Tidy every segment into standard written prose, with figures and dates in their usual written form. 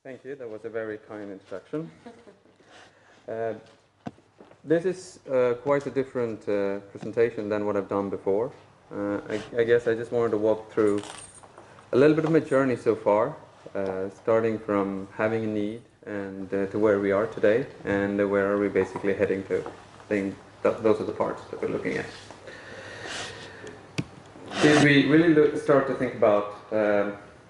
Thank you. That was a very kind introduction. Uh, this is quite a different presentation than what I've done before. I guess I just wanted to walk through a little bit of my journey so far, starting from having a need and to where we are today, and where are we basically heading to. I think those are the parts that we're looking at. If we really start to think about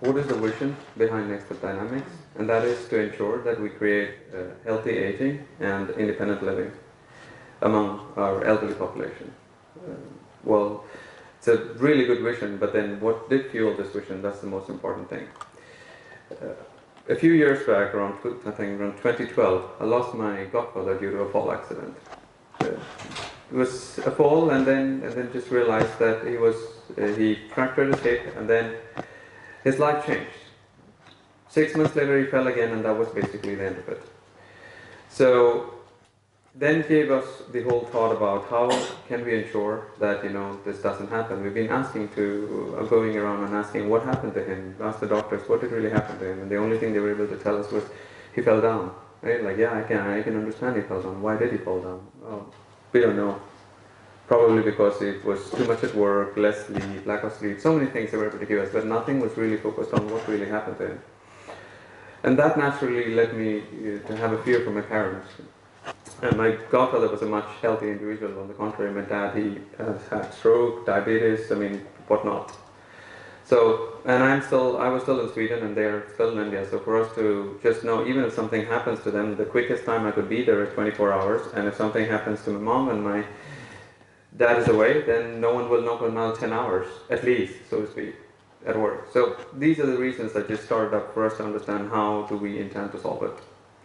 what is the vision behind Next Step Dynamics, and that is to ensure that we create healthy aging and independent living among our elderly population. Well, it's a really good vision, but then what did fuel this vision? That's the most important thing. A few years back, around 2012, I lost my godfather due to a fall accident. It was a fall, and then just realized that he fractured his hip, and then his life changed. 6 months later, he fell again, and that was basically the end of it. So then gave us the whole thought about how can we ensure that this doesn't happen. We've been going around and asking what happened to him. Asked the doctors what did really happen to him, and the only thing they were able to tell us was he fell down. Right? Like, yeah, I can understand he fell down. Why did he fall down? Oh, we don't know. Probably because it was too much at work, less sleep, lack of sleep, so many things they were able to give us, but nothing was really focused on what really happened to him. And that naturally led me to have a fear for my parents. And my godfather was a much healthier individual. On the contrary, my dad, he had stroke, diabetes, whatnot. So, and I was still in Sweden and they're still in India. So for us to just know, even if something happens to them, the quickest time I could be there is 24 hours. And if something happens to my mom and my dad is away, then no one will know for another 10 hours, at least, so to speak, at work. So these are the reasons that just started up for us to understand how do we intend to solve it.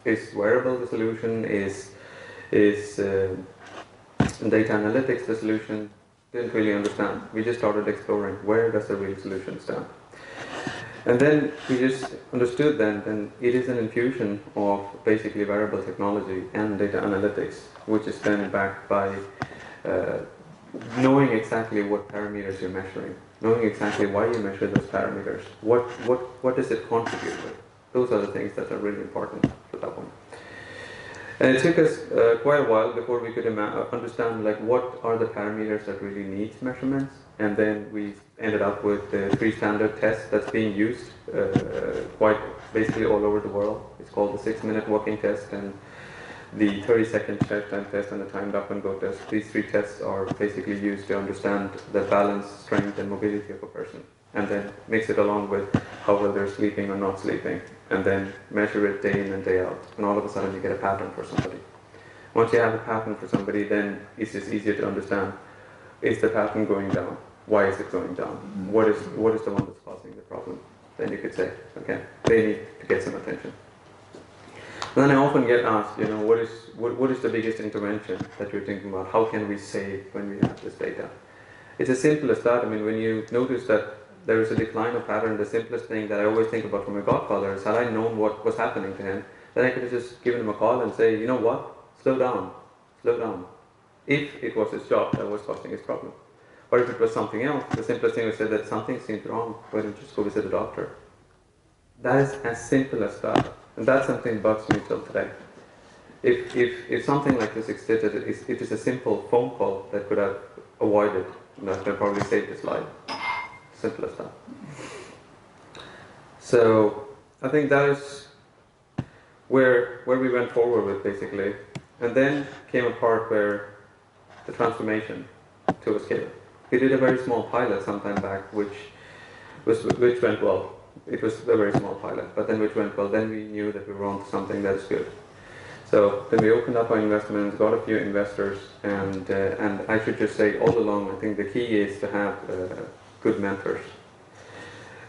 Is wearable the solution? Is data analytics the solution? Didn't really understand. We just started exploring where does the real solution stand. And then we just understood then it is an infusion of basically wearable technology and data analytics, which is then backed by knowing exactly what parameters you're measuring, knowing exactly why you measure those parameters, what does it contribute with. Those are the things that are really important for that one. And it took us quite a while before we could understand what are the parameters that really need measurements, and then we ended up with the 3 standard tests that's being used quite basically all over the world. It's called the 6-minute walking test and the 30-second check time test and the timed up and go test. These 3 tests are basically used to understand the balance, strength, and mobility of a person, and then mix it along with how well they're sleeping or not sleeping, and then measure it day in and day out. And all of a sudden you get a pattern for somebody. Once you have a pattern for somebody, then it's just easier to understand, is the pattern going down? Why is it going down? What is the one that's causing the problem? Then you could say, okay, they need to get some attention. And then I often get asked, what is the biggest intervention that you're thinking about? How can we save when we have this data? It's as simple as that. When you notice that there is a decline of pattern, the simplest thing that I always think about from my godfather is, had I known what was happening to him, then I could have just given him a call and say, you know what, slow down. If it was his job that was causing his problem. Or if it was something else, the simplest thing was say that something seems wrong, why don't you just go visit the doctor? That is as simple as that. And that's something that bugs me till today. If something like this existed, it is a simple phone call that could have avoided, that could probably saved his life. Simple as that. So I think that is where we went forward with, basically. And then came a part where the transformation to a scale. We did a very small pilot sometime back, which went well. It was a very small pilot, but then which went well. Then we knew that we were on to something that is good. So then we opened up our investments, got a few investors, and I should just say all along, I think the key is to have good mentors.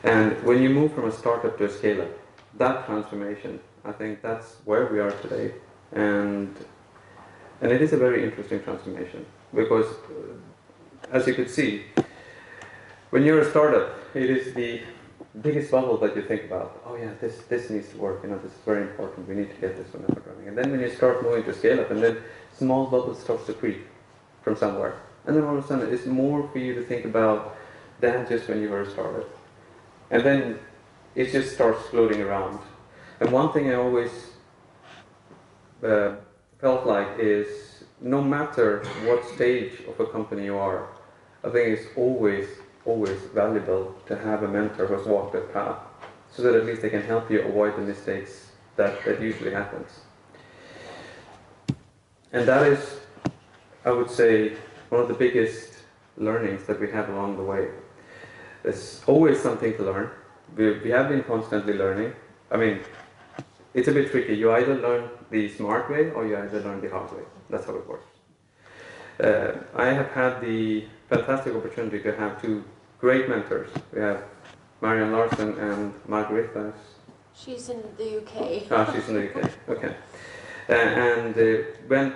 And when you move from a startup to a scale-up, that transformation, I think that's where we are today. And it is a very interesting transformation because, as you could see, when you're a startup, it is the biggest bubble that you think about. Oh yeah, this needs to work. This is very important. We need to get this one up and running. And then when you start moving to scale up, and then small bubble starts to creep from somewhere, and then all of a sudden it's more for you to think about than just when you were a startup. And then it just starts floating around. And one thing I always felt like is no matter what stage of a company you are, I think it's always valuable to have a mentor who's walked that path, so that at least they can help you avoid the mistakes that usually happens. And that is, I would say, one of the biggest learnings that we have along the way. There's always something to learn. We have been constantly learning. I mean, it's a bit tricky. You either learn the smart way or you either learn the hard way. That's how it works. I have had the fantastic opportunity to have two great mentors. We have Marianne Larsen and Margarita. She's in the UK. Ah, she's in the UK. Okay. When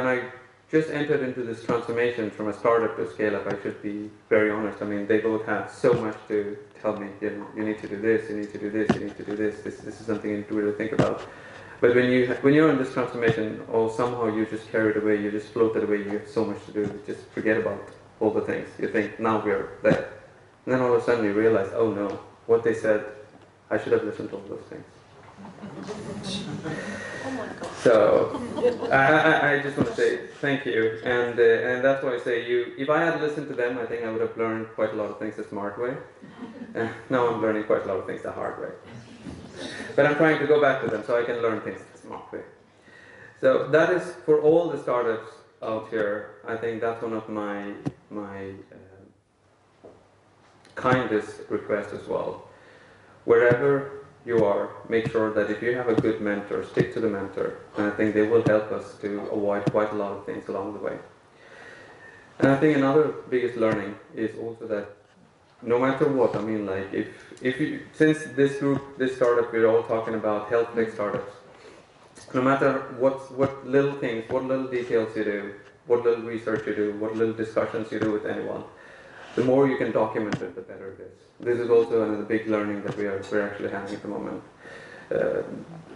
I just entered into this transformation from a startup to a scale-up, I should be very honest. I mean, they both had so much to tell me. You know, you need to do this, you need to do this, you need to do this. This is something you need to really think about. But when you're in this transformation, or somehow you just carried away, you just floated away, you have so much to do, just forget about all the things. You think, now we're there. And then all of a sudden you realize, oh no, what they said, I should have listened to all those things. Oh my God. So, I just want to say thank you, and that's why I say if I had listened to them, I think I would have learned quite a lot of things the smart way. Now I'm learning quite a lot of things the hard way. But I'm trying to go back to them so I can learn things the smart way. So that is, for all the startups out here, I think that's one of my kindest requests as well. Wherever you are, make sure that if you have a good mentor, stick to the mentor. And I think they will help us to avoid quite a lot of things along the way. And I think another biggest learning is also that no matter what, I mean, like if you, since this group, this startup, we're all talking about health tech startups. No matter what little things, what little details you do, what little research you do, what little discussions you do with anyone, the more you can document it, the better it is. This is also another big learning that we're actually having at the moment.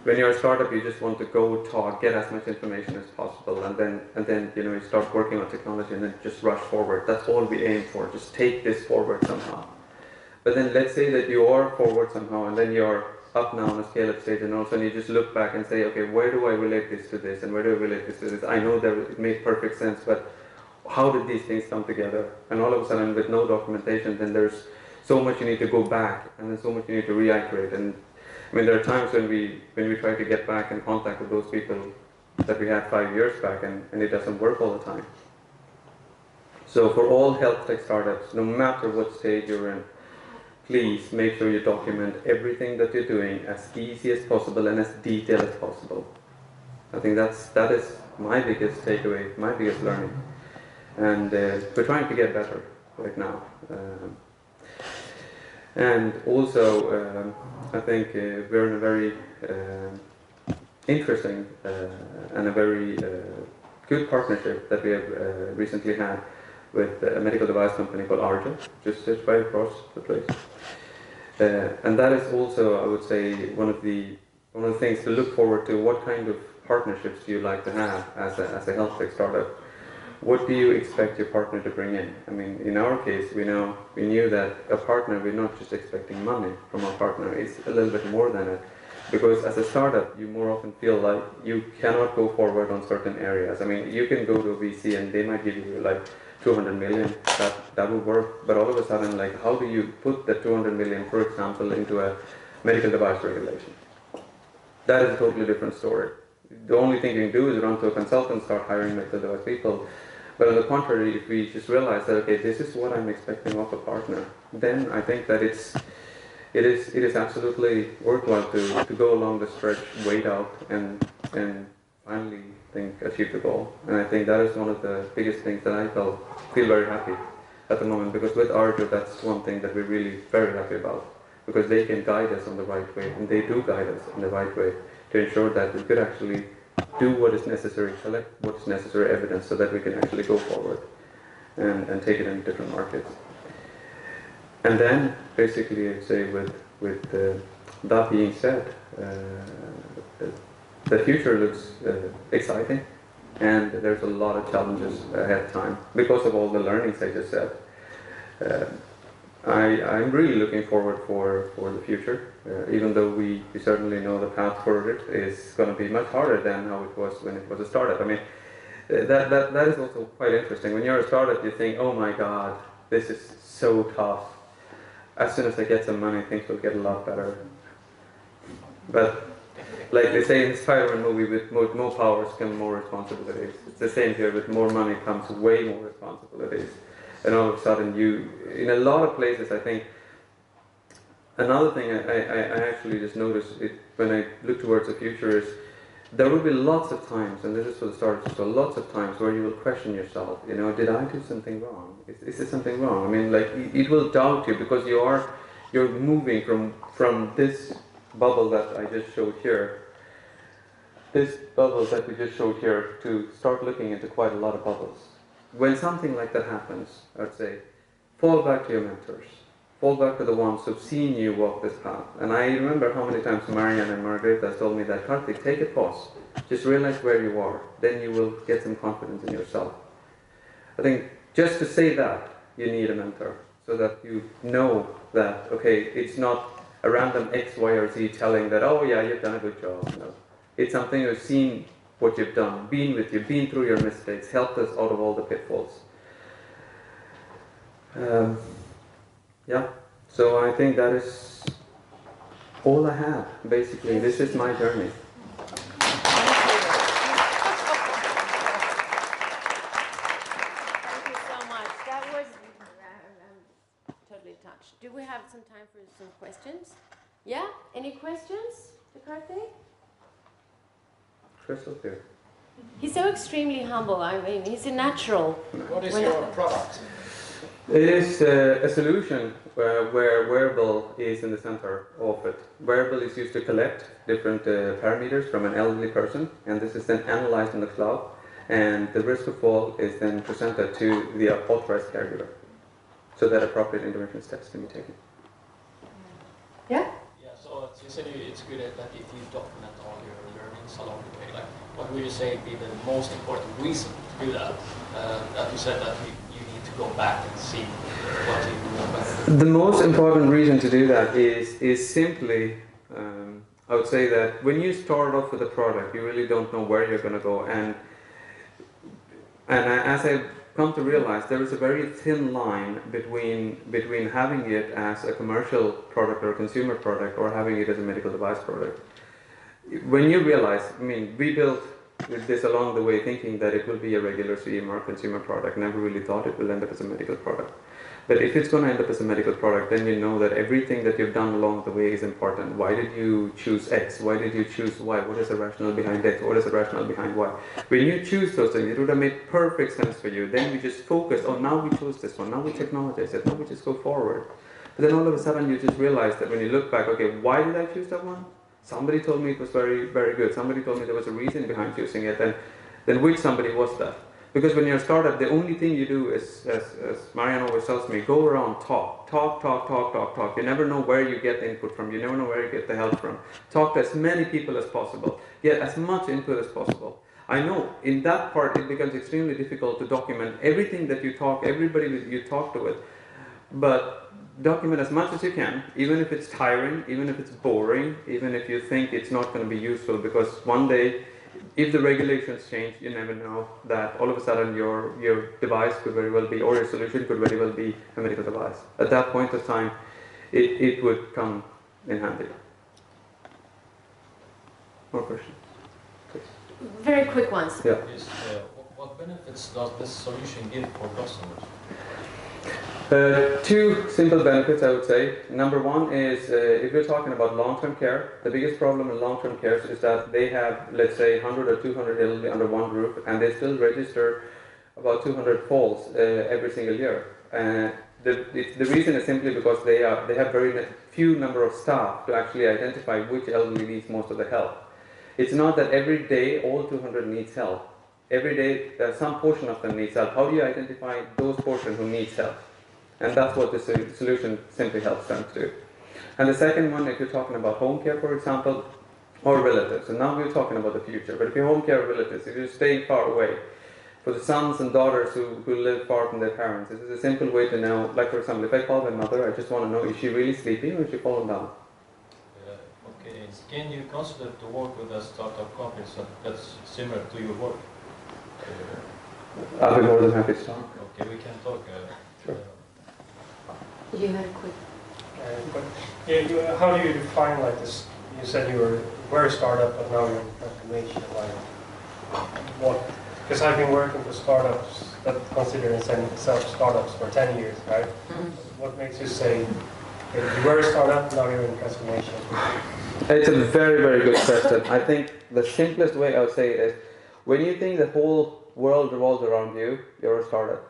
When you're a startup, you just want to go talk, get as much information as possible, and then you start working on technology and then just rush forward. That's all we aim for. Just take this forward somehow. But then let's say that you are forward somehow, and then you're up now on a scale-up stage, and all of a sudden you just look back and say, okay, where do I relate this to this, and where do I relate this to this? I know that it makes perfect sense, but how did these things come together? And all of a sudden, with no documentation, then there's so much you need to go back, and there's so much you need to reiterate. And I mean, there are times when we try to get back in contact with those people that we had 5 years back, and it doesn't work all the time. So for all health tech startups, no matter what stage you're in, please make sure you document everything that you're doing as easy as possible and as detailed as possible. I think that is my biggest takeaway, my biggest learning. And we're trying to get better right now. And also, I think we're in a very interesting and a very good partnership that we have recently had with a medical device company called Arjo, just sits right across the place. And that is also, I would say, one of the things to look forward to. What kind of partnerships do you like to have as a health tech startup? What do you expect your partner to bring in? I mean, in our case, we knew that a partner, we're not just expecting money from our partner, it's a little bit more than it. Because as a startup, you more often feel like you cannot go forward on certain areas. I mean, you can go to a VC and they might give you like 200 million, that would work. But all of a sudden, like, how do you put that 200 million, for example, into a medical device regulation? That is a totally different story. The only thing you can do is run to a consultant, start hiring medical device people. But on the contrary, if we just realize that, okay, this is what I'm expecting of a partner, then I think that it is absolutely worthwhile to go along the stretch, wait out, and finally achieve the goal. And I think that is one of the biggest things that I feel very happy at the moment, because with Arjo, that's one thing that we're really very happy about, because they can guide us on the right way, and they do guide us in the right way to ensure that we could actually do what is necessary, collect what is necessary evidence so that we can actually go forward and take it in different markets. And then, basically, I'd say with that being said, the future looks exciting, and there's a lot of challenges ahead of time because of all the learnings I just said. I'm really looking forward for the future, even though we certainly know the path for it is going to be much harder than how it was when it was a startup. I mean, that is also quite interesting. When you're a startup, you think, oh my God, this is so tough. As soon as I get some money, things will get a lot better. But like they say in the Spider-Man movie, with more powers come more responsibilities. It's the same here. With more money comes way more responsibilities. And all of a sudden in a lot of places, I think, another thing I actually just noticed when I look towards the future is there will be lots of times, and this is for the starters, so lots of times where you will question yourself, did I do something wrong? Is there something wrong? I mean, like, it will doubt you because you're moving from this bubble that I just showed here, this bubble that we just showed here, to start looking into quite a lot of bubbles. When something like that happens, I'd say, fall back to your mentors. Fall back to the ones who've seen you walk this path. And I remember how many times Marianne and Margareta told me that, Karthik, take a pause. Just realize where you are. Then you will get some confidence in yourself. I think just to say that, you need a mentor. So that you know that, okay, it's not a random X, Y, or Z telling that, oh yeah, you've done a good job. No. It's something who's seen what you've done, been with you, been through your mistakes, helped us out of all the pitfalls. Yeah, so I think that is all I have, basically. This is my journey. Thank you so much. That was, I'm totally touched. Do we have some time for some questions? Yeah? Any questions to Karthik? Crystal clear. He's so extremely humble. I mean, he's a natural. What is your product? It is a solution where wearable is in the center of it. Wearable is used to collect different parameters from an elderly person, and this is then analyzed in the cloud, and the risk of fall is then presented to the authorized caregiver, so that appropriate intervention steps can be taken. Yeah? Yeah, so you said it's good that if you document all your learnings along the way, like, what would you say be the most important reason to do that? That you said that you need to go back and see what you do. The most important reason to do that is simply, I would say that when you start off with a product, you really don't know where you're going to go. And as I've come to realize, there is a very thin line between having it as a commercial product or a consumer product or having it as a medical device product. When you realize, I mean, we built this along the way thinking that it will be a regular CM or consumer product. Never really thought it will end up as a medical product. But if it's going to end up as a medical product, then you know that everything that you've done along the way is important. Why did you choose X? Why did you choose Y? What is the rationale behind X? What is the rationale behind Y? When you choose those things, it would have made perfect sense for you. Then you just focus, oh, now we chose this one. Now we technologize it. Now we just go forward. But then all of a sudden you just realize that when you look back, okay, why did I choose that one? Somebody told me it was very, very good. Somebody told me there was a reason behind choosing it. And then which somebody was that? Because when you're a startup, the only thing you do is, as Marianne always tells me, go around, talk. You never know where you get the input from. You never know where you get the help from. Talk to as many people as possible. Get as much input as possible. I know in that part it becomes extremely difficult to document everything that you talk, everybody that you talk to it. But document as much as you can, even if it's tiring, even if it's boring, even if you think it's not going to be useful, because one day, if the regulations change, you never know that all of a sudden your device could very well be, or your solution could very well be a medical device. At that point of time, it would come in handy. More questions? Please. Very quick ones. Yeah. Yes, what benefits does this solution give for customers? Two simple benefits, I would say. Number one is if you're talking about long-term care, the biggest problem in long-term care is that they have, let's say, 100 or 200 elderly under one roof, and they still register about 200 falls every single year. The reason is simply because they have very few number of staff to actually identify which elderly needs most of the help. It's not that every day all 200 needs help. Every day some portion of them needs help. How do you identify those portion who needs help? And that's what the solution simply helps them to do. And the second one, if you're talking about home care, for example, or relatives, and now we're talking about the future, but if you're home care or relatives, if you're staying far away, for the sons and daughters who live far from their parents. This is a simple way to know, like for example, if I call my mother, I just want to know, is she really sleeping or is she falling down? Okay, can you consider to work with a startup company that's similar to your work? I'll be more than happy to talk. Okay, we can talk. Sure. You had a quick. How do you define like this? You said you were a startup, but now you're in transformation. Like what? Because I've been working for startups that consider themselves startups for 10 years, right? Mm-hmm. What makes you say you were a startup, now you're in transformation? It's a very, very good question. I think the simplest way I would say it is, when you think the whole world revolves around you, you're a startup.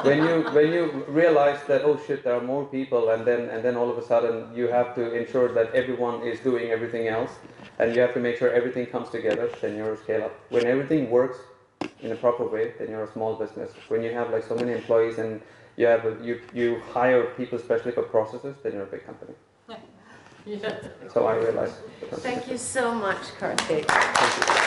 when you realize that, oh shit, there are more people, and then all of a sudden you have to ensure that everyone is doing everything else, and you have to make sure everything comes together, then you're a scale-up. When everything works in a proper way, then you're a small business. When you have like so many employees and you hire people especially for processes, then you're a big company. Yeah. So I realize. Thank you so much, Karthik. Thank you.